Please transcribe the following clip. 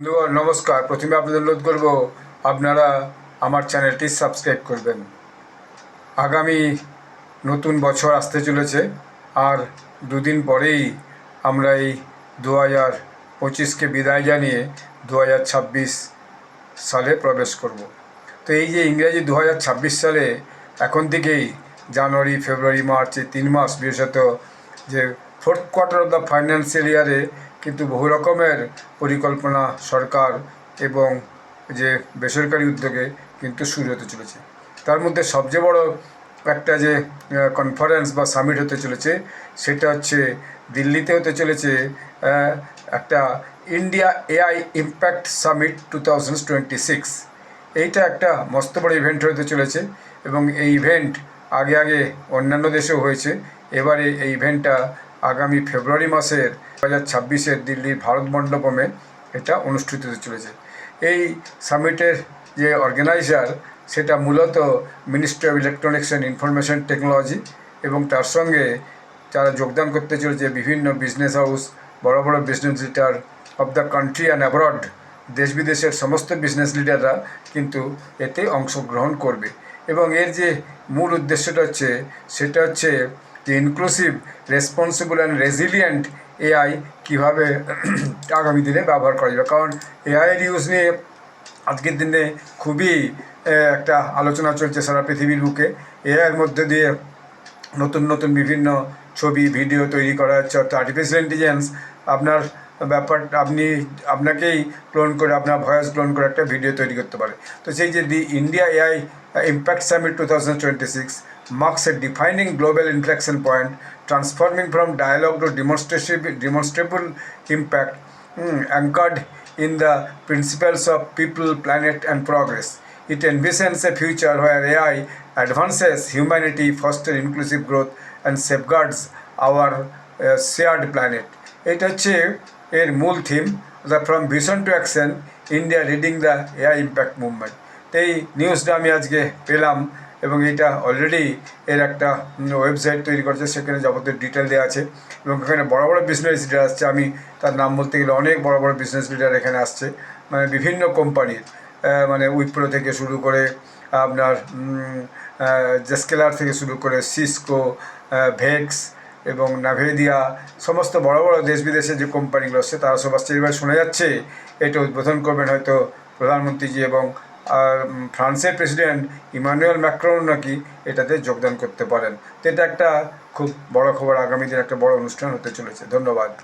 বন্ধুগণ নমস্কার। প্রথমে আপনাদের অনুরোধ করব আপনারা আমার চ্যানেলটি সাবস্ক্রাইব করবেন। আগামী নতুন বছর আসতে চলেছে, আর দুদিন পরেই আমরা এই 2025কে বিদায় জানিয়ে 2026 সালে প্রবেশ করব। তো এই যে ইংরেজি 2026 সালে এখন থেকেই জানুয়ারি, ফেব্রুয়ারি, মার্চ এই 3 মাস, বিশেষত যে fourth quarter of the financial ইয়ারে কিন্তু বহু রকমের পরিকল্পনা সরকার এবং যে বেসরকারি উদ্যোগে কিন্তু শুরু হতে চলেছে। তার মধ্যে সবচেয়ে বড় একটা যে কনফারেন্স বা সামিট হতে চলেছে সেটা হচ্ছে দিল্লিতে হতে চলেছে, একটা ইন্ডিয়া এআই ইম্প্যাক্ট সামিট 2026। এইটা একটা মস্ত বড় ইভেন্ট হতে চলেছে এবং এই ইভেন্ট আগে অন্যান্য দেশেও হয়েছে। এবারে এই ইভেন্টটা আগামী ফেব্রুয়ারি মাসের 2026 দিল্লির ভারত মণ্ডপমে এটা অনুষ্ঠিত হতে চলেছে। এই সামিটের যে অর্গানাইজার সেটা মূলত ministry of electronics and information technology, এবং তার সঙ্গে যারা যোগদান করতে চলেছে বিভিন্ন বিজনেস হাউস, বড় বড় business leader of the country and abroad, দেশ বিদেশের সমস্ত বিজনেস লিডাররা কিন্তু এতে অংশগ্রহণ করবে। এবং এর যে মূল উদ্দেশ্যটা হচ্ছে সেটা হচ্ছে যে inclusive, responsible and resilient AI কীভাবে আগামী দিনে ব্যবহার করা যাবে। কারণ এআইয়ের ইউজ নিয়ে আজকের দিনে খুবই একটা আলোচনা চলছে সারা পৃথিবীর বুকে। এআইয়ের মধ্যে দিয়ে নতুন নতুন বিভিন্ন ছবি, ভিডিও তৈরি করা যাচ্ছে। অর্থাৎ আর্টিফিশিয়াল ইন্টেলিজেন্স আপনার আপনাকেই ক্লোন করে, আপনার ভয়েস ক্লোন করে একটা ভিডিও তৈরি করতে পারে। তো সেই যে দি India AI impact summit 2026 marks a defining global inflection point, transforming from dialogue to demonstrable impact, anchored in the principles of people, planet, and progress. It envisions a future where AI advances humanity, fosters inclusive growth, and safeguards our shared planet. এটা হচ্ছে এর মূল theme, the from vision to action, India leading the AI impact movement. তো এই নিউজটা আমি আজকে পেলাম এবং এটা অলরেডি এর একটা ওয়েবসাইট তৈরি করেছে, সেখানে যাবতীয় ডিটেল দেওয়া আছে এবং এখানে বড় বড় বিজনেস লিডার আসছে। আমি তার নাম বলতে গেলে অনেক বড় বড় বিজনেস লিডার এখানে আসছে, মানে বিভিন্ন কোম্পানির, মানে উইপ্রো থেকে শুরু করে আপনার জেস্কেলার থেকে শুরু করে সিসকো, ভেক্স এবং নাভেদিয়া, সমস্ত বড় বড় দেশ বিদেশের যে কোম্পানিগুলো আসছে তারা সব আসছে। এবার শোনা যাচ্ছে এটা উদ্বোধন করবেন হয়তো প্রধানমন্ত্রীজি, এবং ফ্রান্সের প্রেসিডেন্ট ইমানুয়েল ম্যাক্রন নাকি এটাতে যোগদান করতে পারেন। তো এটা একটা খুব বড় খবর, আগামী দিন একটা বড় অনুষ্ঠান হতে চলেছে। ধন্যবাদ।